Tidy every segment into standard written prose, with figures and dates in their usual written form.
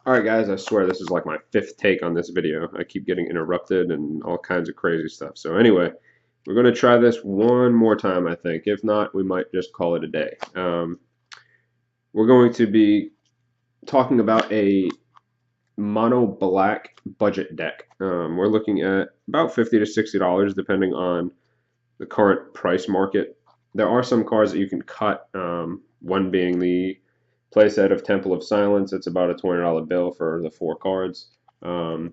Alright guys, I swear this is like my fifth take on this video. I keep getting interrupted and all kinds of crazy stuff. So anyway, we're going to try this one more time, I think. If not, we might just call it a day. We're going to be talking about a mono black budget deck. We're looking at about $50 to $60 depending on the current price market. There are some cards that you can cut, one being the playset of Temple of Silence. It's about a $20 bill for the 4 cards. Can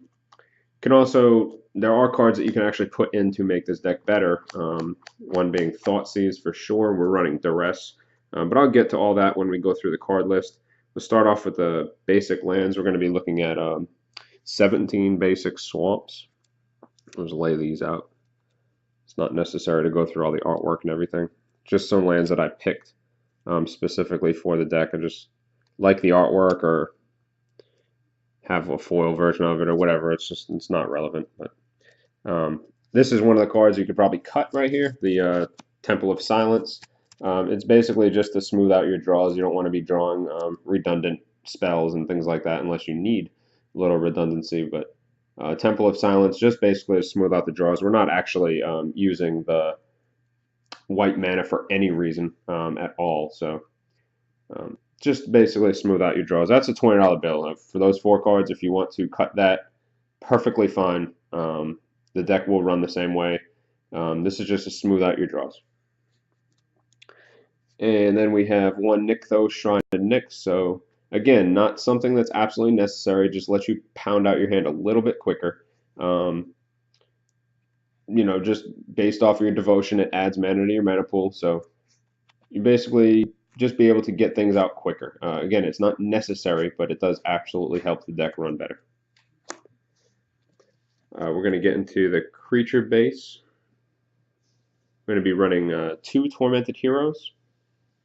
also There are cards that you can actually put in to make this deck better. One being Thoughtseize for sure. We're running Duress, but I'll get to all that when we go through the card list. We'll start off with the basic lands. We're going to be looking at 17 basic swamps. Let's lay these out. It's not necessary to go through all the artwork and everything. Just some lands that I picked specifically for the deck. I just like the artwork or have a foil version of it or whatever. It's not relevant. But this is one of the cards you could probably cut right here, the Temple of Silence. It's basically just to smooth out your draws. You don't want to be drawing redundant spells and things like that unless you need a little redundancy. But Temple of Silence just basically to smooth out the draws. We're not actually using the white mana for any reason at all. So just basically smooth out your draws. That's a $20 bill. For those 4 cards, if you want to cut that, perfectly fine. The deck will run the same way. This is just to smooth out your draws. And then we have one Nykthos Shrine to Nyx. So again, not something that's absolutely necessary. Just let you pound out your hand a little bit quicker. Just based off of your devotion, it adds mana to your mana pool. So you basically just be able to get things out quicker. Again, it's not necessary, but it does absolutely help the deck run better. We're going to get into the creature base. We're going to be running 2 Tormented Heroes.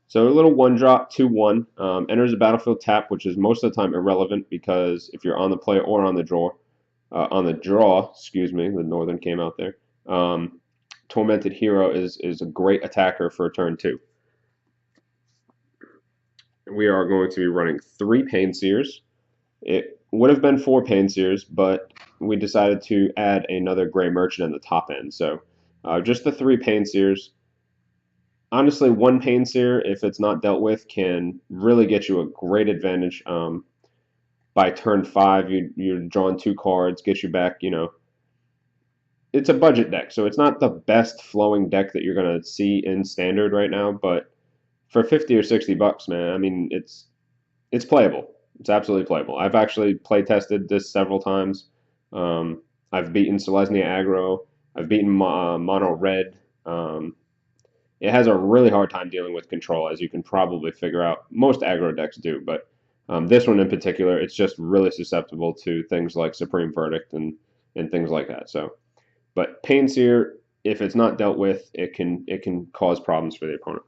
So a little 1-drop, 2/1. Enters the battlefield tap, which is most of the time irrelevant because if you're on the play or on the draw, excuse me, the northern came out there. Tormented Hero is a great attacker for turn 2. We are going to be running 3 Painseers. It would have been 4 Painseers, but we decided to add another Gray Merchant in the top end. So just the 3 Painseers. Honestly, 1 Painseer, if it's not dealt with, can really get you a great advantage. By turn 5, you're drawing 2 cards, get you back, It's a budget deck, so it's not the best flowing deck that you're going to see in Standard right now, but for 50 or 60 bucks, man, I mean, it's playable. It's absolutely playable. I've actually play tested this several times. I've beaten Selesnya aggro. I've beaten Mono Red. It has a really hard time dealing with control, as you can probably figure out. Most aggro decks do, but this one in particular, it's just really susceptible to things like Supreme Verdict and things like that. So, but Painseer, if it's not dealt with, it can cause problems for the opponent.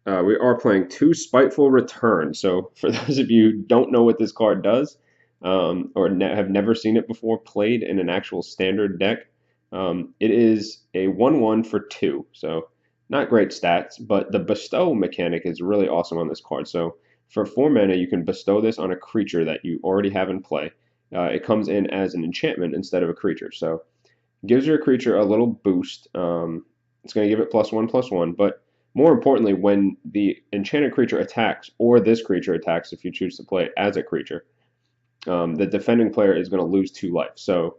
We are playing 2 Spiteful Return. So for those of you who don't know what this card does, or have never seen it before played in an actual Standard deck, it is a 1/1 for 2, so not great stats, but the bestow mechanic is really awesome on this card. So for 4 mana, you can bestow this on a creature that you already have in play. It comes in as an enchantment instead of a creature, so it gives your creature a little boost. It's going to give it +1/+1, but more importantly, when the enchanted creature attacks, or this creature attacks if you choose to play it as a creature, the defending player is going to lose 2 life. So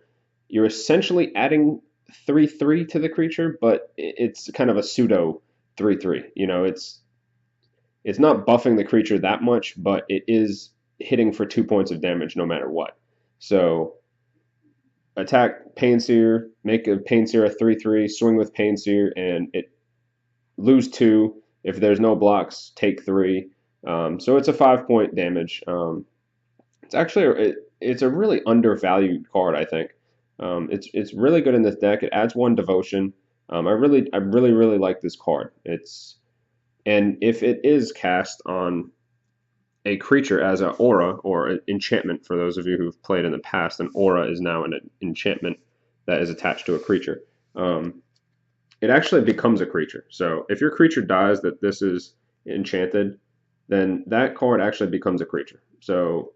you're essentially adding 3/3 to the creature, but it's kind of a pseudo 3/3. It's not buffing the creature that much, but it is hitting for 2 points of damage no matter what. So attack Painseer, make a Painseer a 3/3, swing with Painseer, and it lose 2. If there's no blocks, take 3. So it's a 5-point damage. It's a really undervalued card, I think. It's really good in this deck. It adds 1 devotion. I really like this card. And if it is cast on a creature as an aura or an enchantment, for those of you who've played in the past, an aura is now an enchantment that is attached to a creature. It actually becomes a creature. So if your creature dies that this is enchanted, then that card actually becomes a creature. So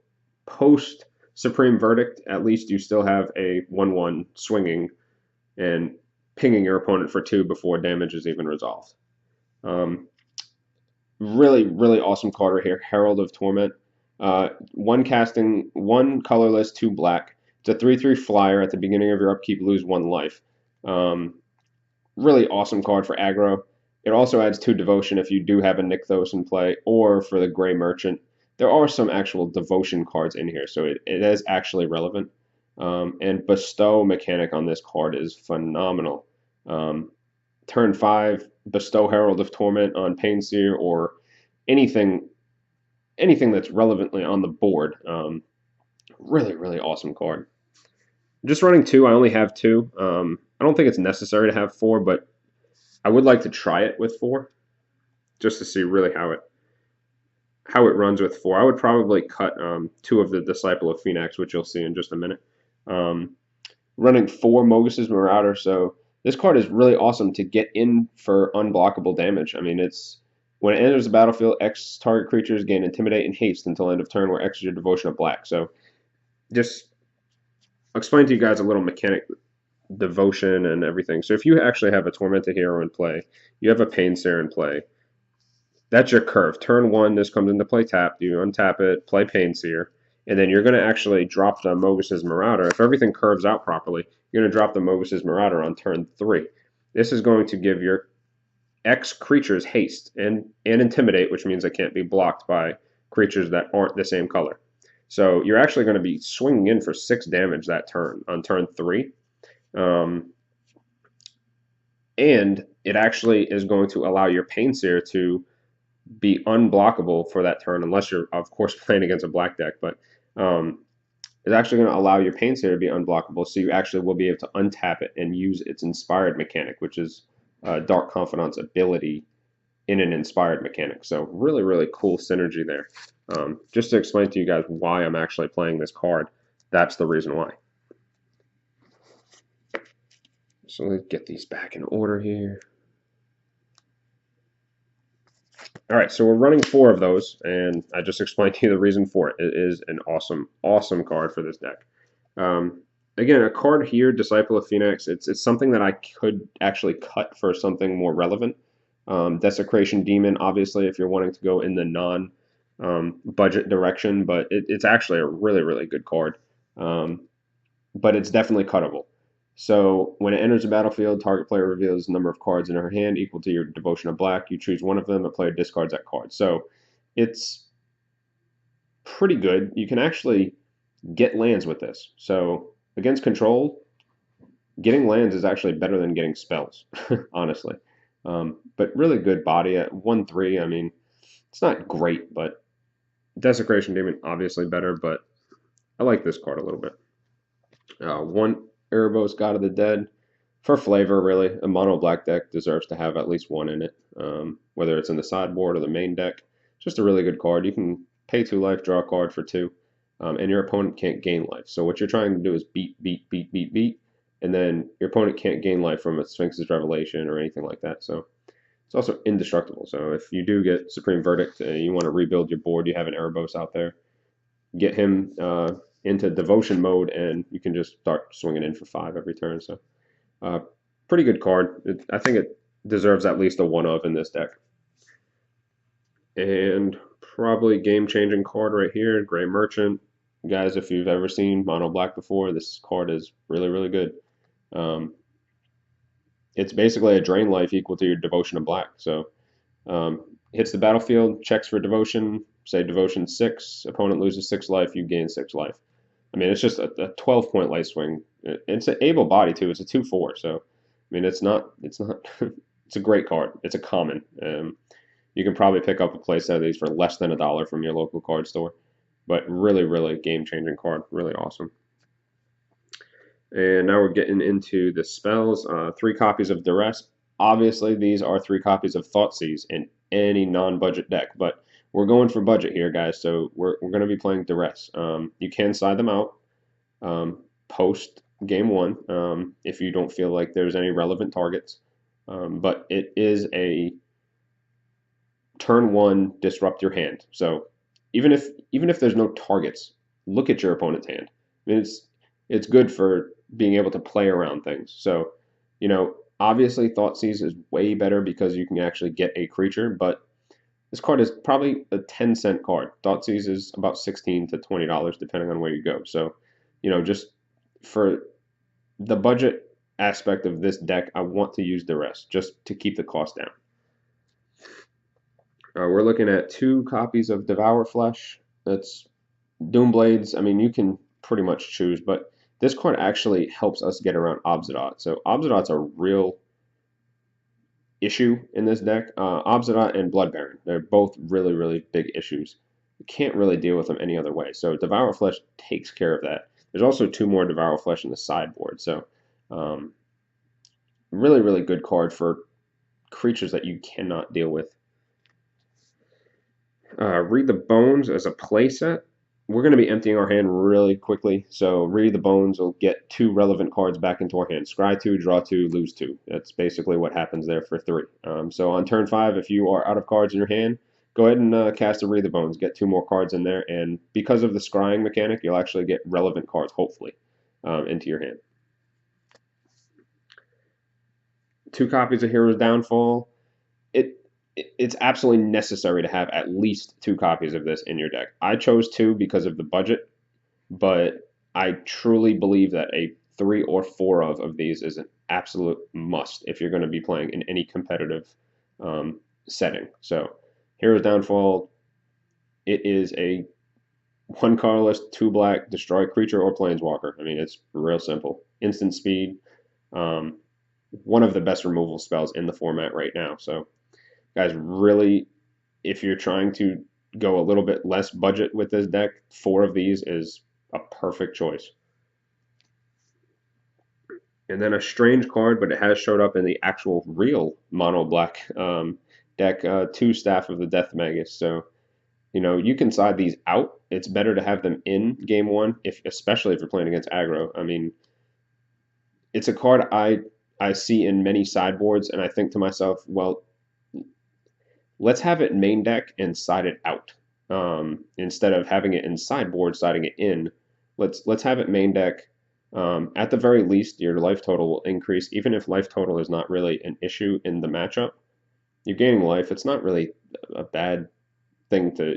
post Supreme Verdict, at least you still have a 1/1 swinging and pinging your opponent for 2 before damage is even resolved. Really, really awesome card right here, Herald of Torment. One casting, one colorless, 2 black. It's a 3/3 flyer. At the beginning of your upkeep, lose 1 life. Really awesome card for aggro. It also adds 2 devotion if you do have a Nykthos in play, or for the Gray Merchant. There are some actual devotion cards in here, so it is actually relevant. And bestow mechanic on this card is phenomenal. Turn 5, bestow Herald of Torment on Painseer or anything that's relevantly on the board. Really, really awesome card. Just running 2, I only have 2. I don't think it's necessary to have 4, but I would like to try it with 4, just to see really how it runs with 4. I would probably cut 2 of the Disciple of Phoenix, which you'll see in just a minute. Running 4 Mogus's Marauder, so this card is really awesome to get in for unblockable damage. I mean, it's when it enters the battlefield, X target creatures gain Intimidate and Haste until end of turn, where X is your devotion of black. So just I'll explain to you guys a little mechanic, devotion and everything. So if you actually have a Tormented Hero in play, you have a Painseer in play, that's your curve. Turn 1, this comes into play tapped. You untap it, play Painseer, and then you're going to actually drop the Mogus's Marauder. If everything curves out properly, you're going to drop the Mogus's Marauder on turn 3. This is going to give your X creatures haste and intimidate, which means they can't be blocked by creatures that aren't the same color. So you're actually going to be swinging in for 6 damage that turn on turn 3. And it actually is going to allow your Painseer to be unblockable for that turn, unless you're, of course, playing against a black deck. But it's actually going to allow your Painseer to be unblockable, so you actually will be able to untap it and use its Inspired mechanic, which is Dark Confidant's ability in an Inspired mechanic. So really, really cool synergy there. Just to explain to you guys why I'm actually playing this card, that's the reason why. So let's get these back in order here. All right, so we're running 4 of those, and I just explained to you the reason for it. It is an awesome, awesome card for this deck. Again, a card here, Disciple of Phoenix, it's something that I could actually cut for something more relevant. Desecration Demon, obviously, if you're wanting to go in the non-budget direction, but it's actually a really, really good card. But it's definitely cuttable. So when it enters the battlefield, target player reveals the number of cards in her hand equal to your devotion of black. You choose one of them, a player discards that card. So it's pretty good. You can actually get lands with this. So against control, getting lands is actually better than getting spells, honestly. But really good body at 1/3. I mean, it's not great, but Desecration Demon obviously better, but I like this card a little bit. 1 Erebos, God of the Dead. For flavor, really, a mono black deck deserves to have at least 1 in it, whether it's in the sideboard or the main deck. Just a really good card. You can pay 2 life, draw a card for 2, and your opponent can't gain life. So what you're trying to do is beat, and then your opponent can't gain life from a Sphinx's Revelation or anything like that. So it's also indestructible. So if you do get Supreme Verdict and you want to rebuild your board, you have an Erebos out there, get him into devotion mode, and you can just start swinging in for 5 every turn. So pretty good card. I think it deserves at least a 1 of in this deck. And probably game-changing card right here, Gray Merchant. Guys, if you've ever seen mono black before, this card is really, really good. It's basically a drain life equal to your devotion of black. So hits the battlefield, checks for devotion, say devotion 6, opponent loses 6 life, you gain 6 life. I mean, it's just a 12-point light swing. It's an able body too. It's a 2/4. So, I mean, it's not. it's a great card. It's a common. You can probably pick up a playset of these for less than $1 from your local card store. But really, really game-changing card. Really awesome. And now we're getting into the spells. 3 copies of Duress. Obviously, these are 3 copies of Thoughtseize in any non-budget deck, but we're going for budget here, guys, so we're going to be playing Duress. You can side them out post game 1 if you don't feel like there's any relevant targets, but it is a turn one, disrupt your hand. So even if there's no targets, look at your opponent's hand. I mean, it's good for being able to play around things. So, obviously Thoughtseize is way better because you can actually get a creature, but this card is probably a 10-cent card. Thoughtseize is about $16 to $20 depending on where you go. So, just for the budget aspect of this deck, I want to use the rest just to keep the cost down. We're looking at 2 copies of Devour Flesh. That's Doomblades. I mean, you can pretty much choose, but this card actually helps us get around Obzidot. So Obzidot's a real issue in this deck. Obzidot and Blood Baron, they're both really, really big issues. You can't really deal with them any other way. So Devour Flesh takes care of that. There's also 2 more Devour Flesh in the sideboard. So really, really good card for creatures that you cannot deal with. Read the Bones as a playset. We're going to be emptying our hand really quickly, so Read the Bones will get 2 relevant cards back into our hand. Scry 2, draw 2, lose 2. That's basically what happens there for 3. So on turn 5, if you are out of cards in your hand, go ahead and cast a Read the Bones. Get 2 more cards in there, and because of the scrying mechanic, you'll actually get relevant cards, hopefully, into your hand. 2 copies of Hero's Downfall. It's absolutely necessary to have at least 2 copies of this in your deck. I chose 2 because of the budget, but I truly believe that a 3 or 4 of these is an absolute must if you're going to be playing in any competitive setting. So, Hero's Downfall, it is a 1 colorless, 2 black, destroy creature or planeswalker. I mean, it's real simple. Instant speed, one of the best removal spells in the format right now. So, guys, really, if you're trying to go a little bit less budget with this deck, 4 of these is a perfect choice. And then a strange card, but it has showed up in the actual real mono black deck, 2 Staff of the Death Magus. So, you can side these out. It's better to have them in game 1, especially if you're playing against aggro. I mean, it's a card I see in many sideboards, and I think to myself, well, let's have it main deck and side it out instead of having it in sideboard, siding it in. Let's have it main deck. At the very least, your life total will increase, even if life total is not really an issue in the matchup. You're gaining life. It's not really a bad thing to,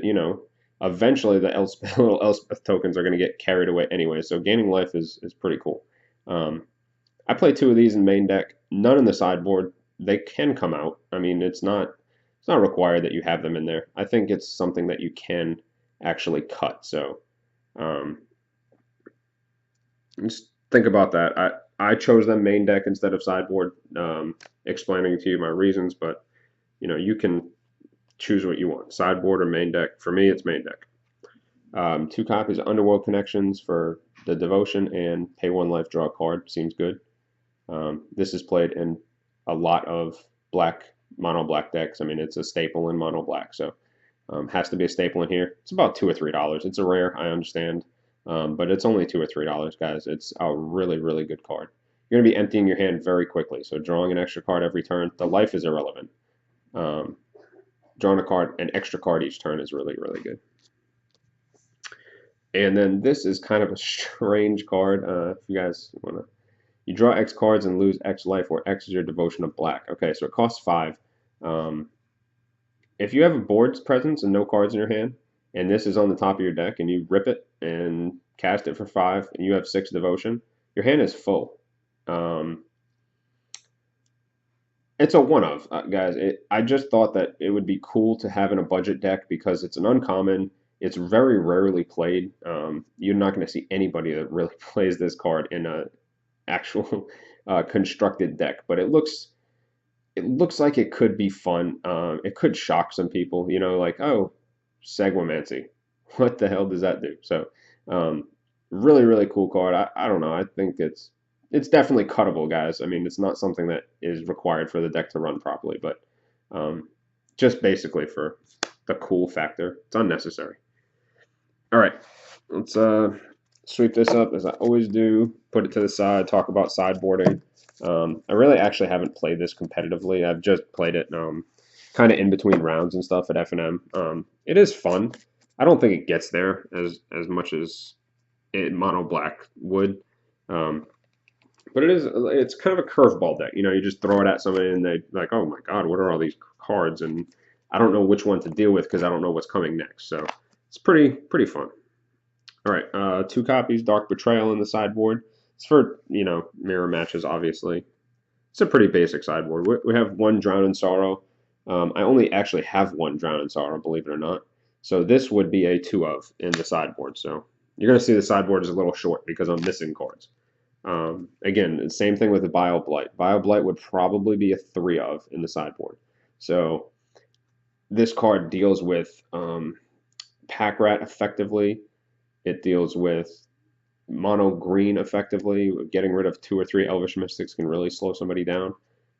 eventually the little Elspeth tokens are going to get carried away anyway, so gaining life is pretty cool. I play 2 of these in main deck, none in the sideboard. They can come out. I mean, it's not required that you have them in there. I think it's something that you can actually cut. So just think about that. I chose them main deck instead of sideboard, explaining to you my reasons, but you can choose what you want, sideboard or main deck. For me, it's main deck. 2 copies of Underworld Connections for the Devotion and pay 1 life, draw a card. Seems good. This is played in a lot of mono black decks. I mean, it's a staple in mono black, so has to be a staple in here. It's about $2 or $3. It's a rare, I understand, but it's only $2 or $3, guys. It's a really, really good card. You're going to be emptying your hand very quickly, so drawing an extra card every turn. The life is irrelevant. Drawing an extra card each turn is really, really good. And then this is kind of a strange card. If you guys want to, you draw X cards and lose X life, where X is your devotion of black. Okay, so it costs 5. If you have a board's presence and no cards in your hand, and this is on the top of your deck, and you rip it and cast it for 5, and you have 6 devotion, your hand is full. It's a one-of, guys. I just thought that it would be cool to have in a budget deck because it's an uncommon. It's very rarely played. You're not going to see anybody that really plays this card in a actual constructed deck, but it looks like it could be fun. It could shock some people, like, oh, Segwamancy, what the hell does that do? So really, really cool card. I don't know. I think it's definitely cuttable, guys. I mean, it's not something that is required for the deck to run properly, but just basically for the cool factor, it's unnecessary. All right, let's sweep this up as I always do, put it to the side, talk about sideboarding. I really actually haven't played this competitively. I've just played it kind of in between rounds and stuff at F&M. It is fun. I don't think it gets there as much as mono black would. Um, but it's kind of a curveball deck. You know, you just throw it at somebody and they like, oh my God, what are all these cards? And I don't know which one to deal with because I don't know what's coming next. So it's pretty fun. All right, 2 copies, Dark Betrayal in the sideboard. It's for, you know, mirror matches, obviously. It's a pretty basic sideboard. We have 1 Drown in Sorrow. I only actually have 1 Drown in Sorrow, believe it or not. So this would be a 2 of in the sideboard. So you're going to see the sideboard is a little short because I'm missing cards. Again, same thing with the Bile Blight. Bile Blight would probably be a 3 of in the sideboard. So this card deals with Pack Rat effectively. It deals with mono green effectively. Getting rid of 2 or 3 Elvish Mystics can really slow somebody down.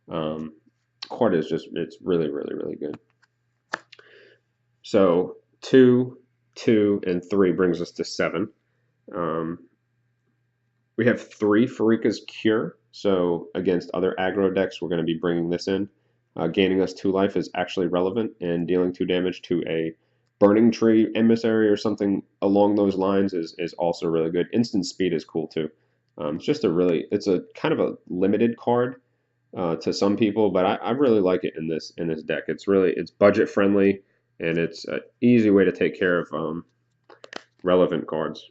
Card is just, it's really good. So 2, 2, and 3 brings us to 7. We have 3 Farika's Cure. So against other aggro decks, we're going to be bringing this in. Gaining us 2 life is actually relevant, and dealing 2 damage to a Burning Tree Emissary or something along those lines is also really good. Instant Speed is cool too. It's just it's a kind of a limited card to some people, but I really like it in this deck. It's budget friendly, and it's an easy way to take care of relevant cards.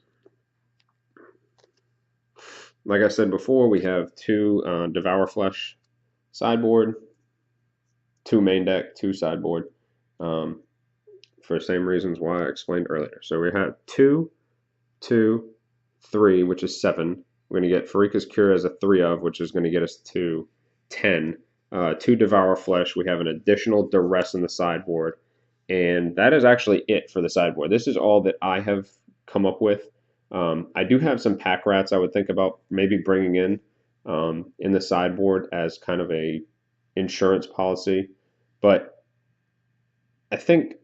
Like I said before, we have 2 Devour Flesh sideboard, 2 main deck, 2 sideboard. For the same reasons why I explained earlier. So we have 2, 2, 3, which is 7. We're going to get Farika's Cure as a 3 of, which is going to get us to 10. 2 Devour Flesh. We have an additional Duress in the sideboard. And that is actually it for the sideboard. This is all that I have come up with. I do have some Pack Rats I would think about maybe bringing in the sideboard as kind of a insurance policy. But I think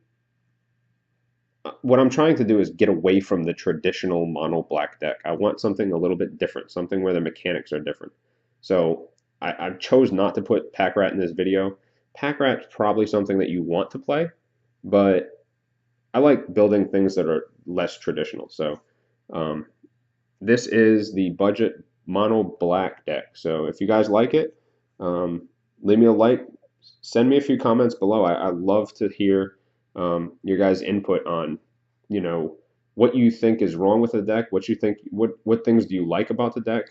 what I'm trying to do is get away from the traditional mono black deck. I want something a little bit different, something where the mechanics are different. So I chose not to put Pack Rat in this video. Pack Rat's probably something that you want to play, but I like building things that are less traditional. So this is the budget mono black deck. So if you guys like it, leave me a like, send me a few comments below. I love to hear your guys' input on, you know, what you think is wrong with the deck, what things do you like about the deck,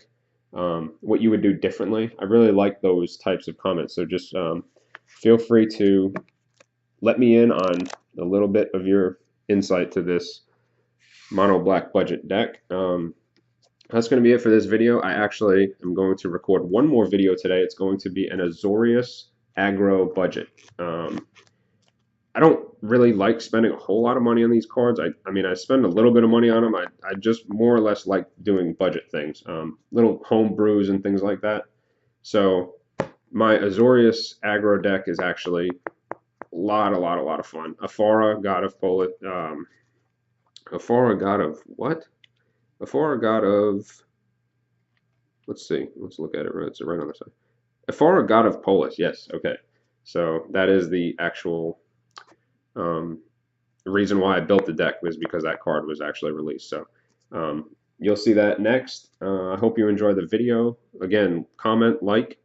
what you would do differently. I really like those types of comments. So just feel free to let me in on a little bit of your insight to this mono black budget deck. That's going to be it for this video. I actually am going to record one more video today. It's going to be an Azorius aggro budget. I don't really like spending a whole lot of money on these cards. I mean, I spend a little bit of money on them. I just more or less like doing budget things, little home brews and things like that. So my Azorius aggro deck is actually a lot of fun. Afara, God of Polis, Afara, God of what? Afara, God of, let's see, let's look at it. It's right on the side. Afara, God of Polis, yes, okay. So that is the actual the reason why I built the deck was because that card was actually released. So you'll see that next. I hope you enjoyed the video. Again, comment, like.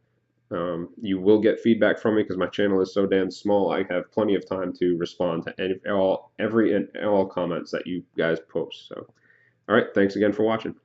You will get feedback from me because my channel is so damn small. I have plenty of time to respond to every and all comments that you guys post. So, all right, thanks again for watching.